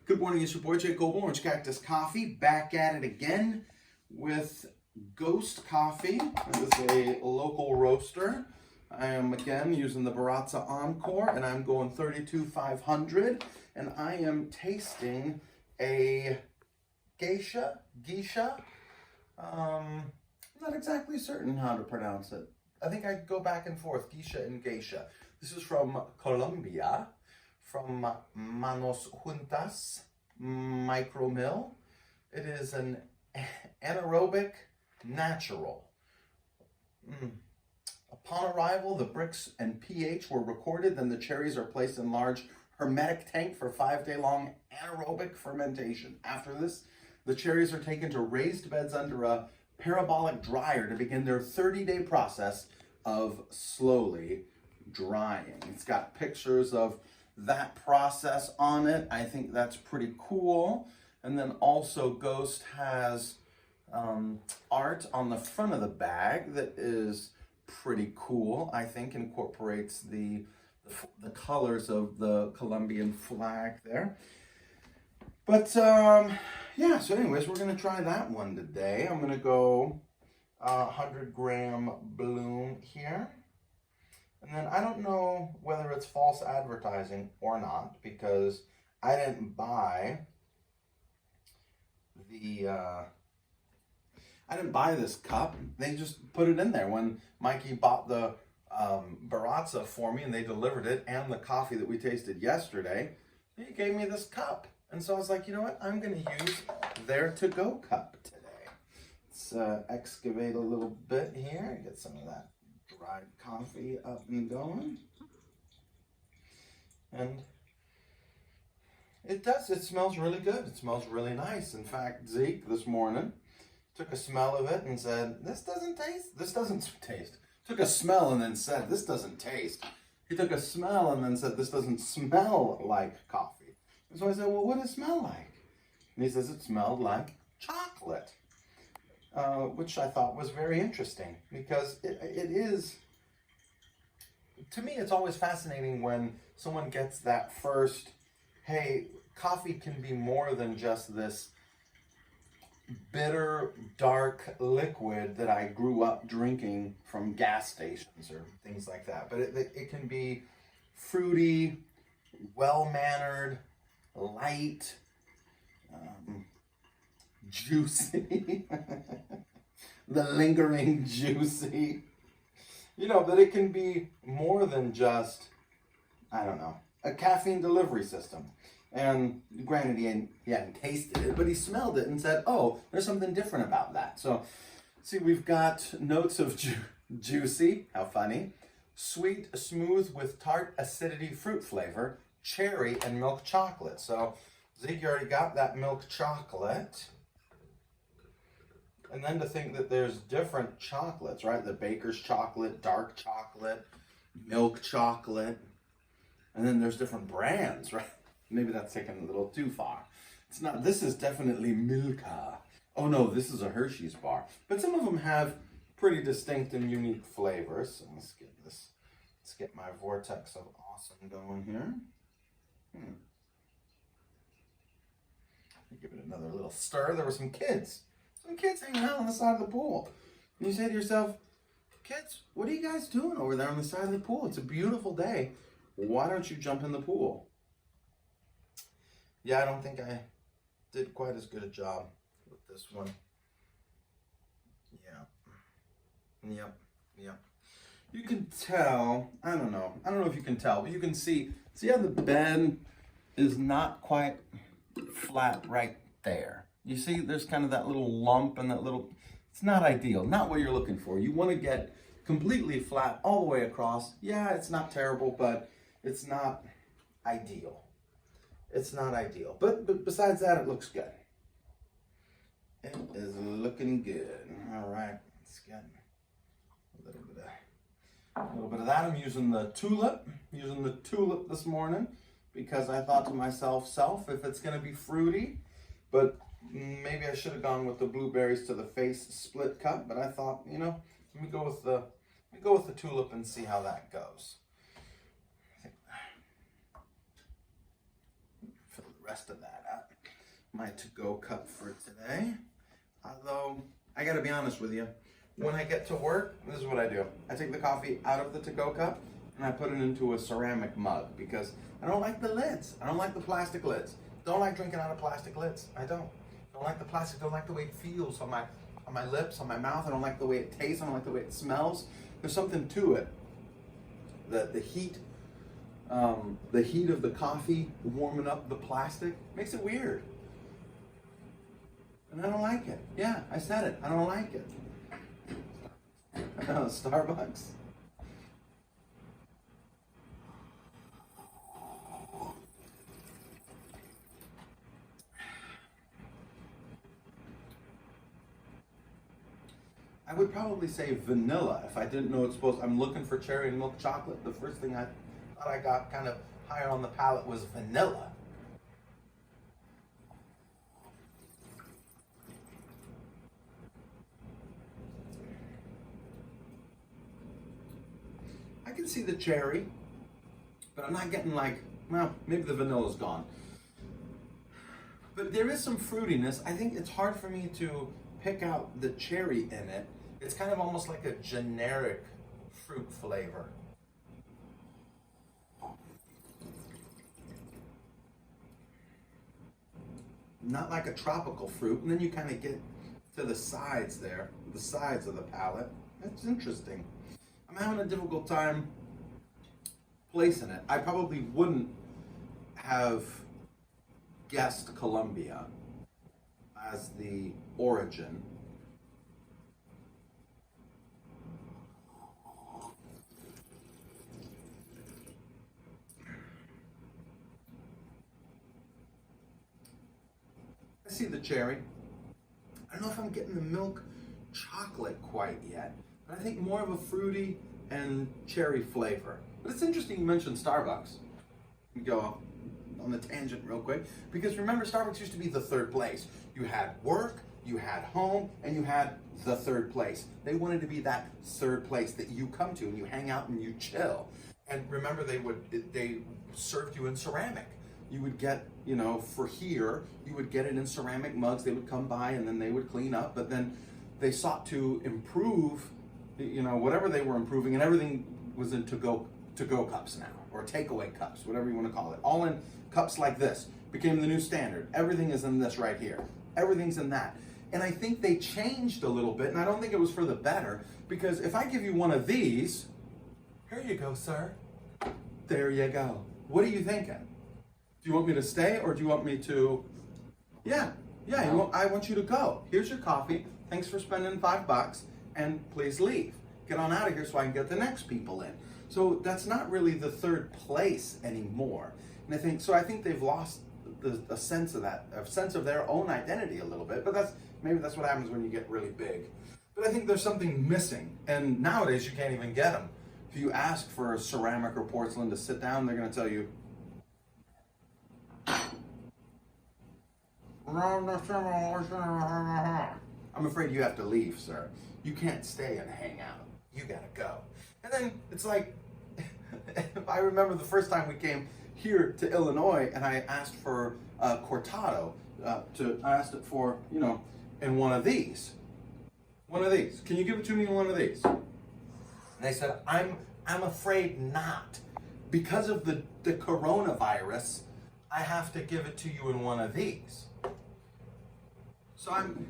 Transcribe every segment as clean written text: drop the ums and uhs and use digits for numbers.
Good morning, it's your boy Jacob, Orange Cactus Coffee, back at it again with Gost Coffee. This is a local roaster. I am again using the Baratza Encore and I'm going 32,500 and I am tasting a Gesha. I'm not exactly certain how to pronounce it. I think I go back and forth, Gesha and Gesha. This is from Colombia, from Manos Juntas Micro Mill. It is an anaerobic natural. Upon arrival, the Brix and pH were recorded, then the cherries are placed in large hermetic tank for 5-day-long anaerobic fermentation. After this, the cherries are taken to raised beds under a parabolic dryer to begin their 30-day process of slowly drying. It's got pictures of that process on it. I think that's pretty cool. And then also Gost has art on the front of the bag that is pretty cool. I think incorporates the colors of the Colombian flag there. But yeah, so anyways, we're gonna try that one today. I'm gonna go 100-gram bloom here. And then I don't know whether it's false advertising or not, because I didn't buy this cup. They just put it in there when Mikey bought the Baratza for me and they delivered it and the coffee that we tasted yesterday. He gave me this cup. And so I was like, you know what? I'm going to use their to-go cup today. Let's excavate a little bit here, get some of that dried coffee up and going. And it smells really good. It smells really nice. In fact, Zeke this morning took a smell of it and said, this doesn't taste. Took a smell and then said, this doesn't taste. He took a smell and then said, this doesn't smell like coffee. And so I said, well, what does it smell like? And he says, it smelled like chocolate. Which I thought was very interesting because it is, to me, it's always fascinating when someone gets that first, hey, coffee can be more than just this bitter, dark liquid that I grew up drinking from gas stations or things like that. But it can be fruity, well-mannered, light, juicy, the lingering juicy. You know, that it can be more than just, I don't know, a caffeine delivery system. And granted, he hadn't tasted it, but he smelled it and said, oh, there's something different about that. So, see, we've got notes of juicy, how funny, sweet, smooth with tart acidity fruit flavor, cherry, and milk chocolate. So, Zeke, you already got that milk chocolate. And then to think that there's different chocolates, right? The baker's chocolate, dark chocolate, milk chocolate. And then there's different brands, right? Maybe that's taken a little too far. It's not, this is definitely Milka. Oh no, this is a Hershey's bar. But some of them have pretty distinct and unique flavors. So let's get my vortex of awesome going here. Give it another little stir. There were some kids hanging out on the side of the pool. And you say to yourself, kids, what are you guys doing over there on the side of the pool? It's a beautiful day. Why don't you jump in the pool? Yeah, I don't think I did quite as good a job with this one. Yep. You can tell, I don't know if you can tell, but you can see how the bed is not quite flat right there. You see there's kind of that little lump and that little, it's not ideal, not what you're looking for. You want to get completely flat all the way across. Yeah, it's not terrible, but it's not ideal. It's not ideal, but besides that, it looks good. It is looking good. All right, let's get a little bit of that. I'm using the tulip this morning because I thought to myself, if it's going to be fruity, but maybe I should have gone with the blueberries to the face split cup. But I thought, you know, let me go with the tulip and see how that goes. Fill the rest of that out. my to-go cup for today. Although, I gotta be honest with you, when I get to work, this is what I do. I take the coffee out of the to-go cup and I put it into a ceramic mug because I don't like the lids. I don't like the plastic lids. Don't like drinking out of plastic lids. I don't. Don't like the plastic, don't like the way it feels on my lips, on my mouth. I don't like the way it tastes, I don't like the way it smells. There's something to it. The heat of the coffee warming up the plastic makes it weird. And I don't like it. Yeah, I said it. I don't like it. Starbucks. I would probably say vanilla if I didn't know it's supposed. I'm looking for cherry and milk chocolate. The first thing I thought I got kind of higher on the palate was vanilla. I can see the cherry, but I'm not getting like, well, maybe the vanilla's gone. But there is some fruitiness. I think it's hard for me to pick out the cherry in it. It's kind of almost like a generic fruit flavor. Not like a tropical fruit. And then you kind of get to the sides there, the sides of the palate. That's interesting. I'm having a difficult time placing it. I probably wouldn't have guessed Colombia as the origin. I see the cherry. I don't know if I'm getting the milk chocolate quite yet, but I think more of a fruity and cherry flavor. But it's interesting you mentioned Starbucks. We go on the tangent real quick, because remember, Starbucks used to be the third place. You had work, you had home, and you had the third place. They wanted to be that third place that you come to and you hang out and you chill. And remember, they served you in ceramic. You would get, for here, you would get it in ceramic mugs. They would come by and then they would clean up, but then they sought to improve, whatever they were improving, and everything was in to-go cups now, or takeaway cups, whatever you want to call it. All in cups like this became the new standard. Everything is in this right here. Everything's in that. And I think they changed a little bit, and I don't think it was for the better, because if I give you one of these, here you go, sir. There you go. What are you thinking? Do you want me to stay, or do you want me to? Yeah, I want you to go. Here's your coffee. Thanks for spending $5, and please leave. Get on out of here so I can get the next people in. So that's not really the third place anymore. And I think they've lost a sense of that, a sense of their own identity a little bit. But maybe that's what happens when you get really big. But I think there's something missing. And nowadays you can't even get them. If you ask for ceramic or porcelain to sit down, they're going to tell you, I'm afraid you have to leave, sir. You can't stay and hang out. You gotta go. And then it's like, I remember the first time we came here to Illinois and I asked for cortado. I asked it for, in one of these. One of these. Can you give it to me in one of these? And they said, I'm afraid not. Because of the coronavirus, I have to give it to you in one of these. So I'm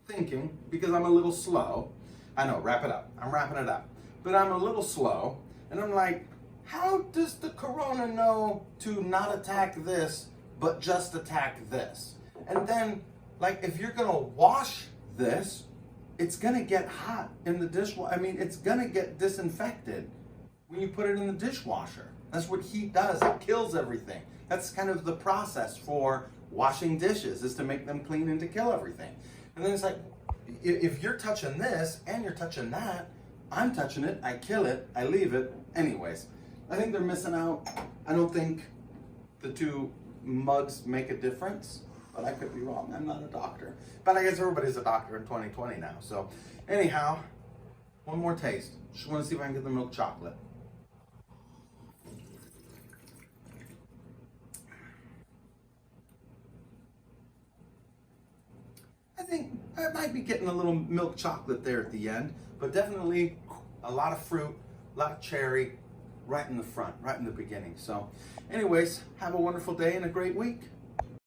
thinking, because I'm a little slow, I know, wrap it up. I'm wrapping it up. But I'm a little slow, and I'm like, how does the corona know to not attack this, but just attack this? And then, like, if you're gonna wash this, it's gonna get hot in the dishwasher. I mean, it's gonna get disinfected when you put it in the dishwasher. That's what heat does, it kills everything. That's kind of the process for washing dishes, is to make them clean and to kill everything. And then it's like, if you're touching this and you're touching that, I'm touching it, I kill it, I leave it. Anyways, I think they're missing out. I don't think the two mugs make a difference, but I could be wrong. I'm not a doctor. But I guess everybody's a doctor in 2020 now. So anyhow, one more taste. Just want to see if I can get the milk chocolate. think I might be getting a little milk chocolate there at the end, but definitely a lot of fruit, a lot of cherry right in the front, right in the beginning. So anyways, have a wonderful day and a great week.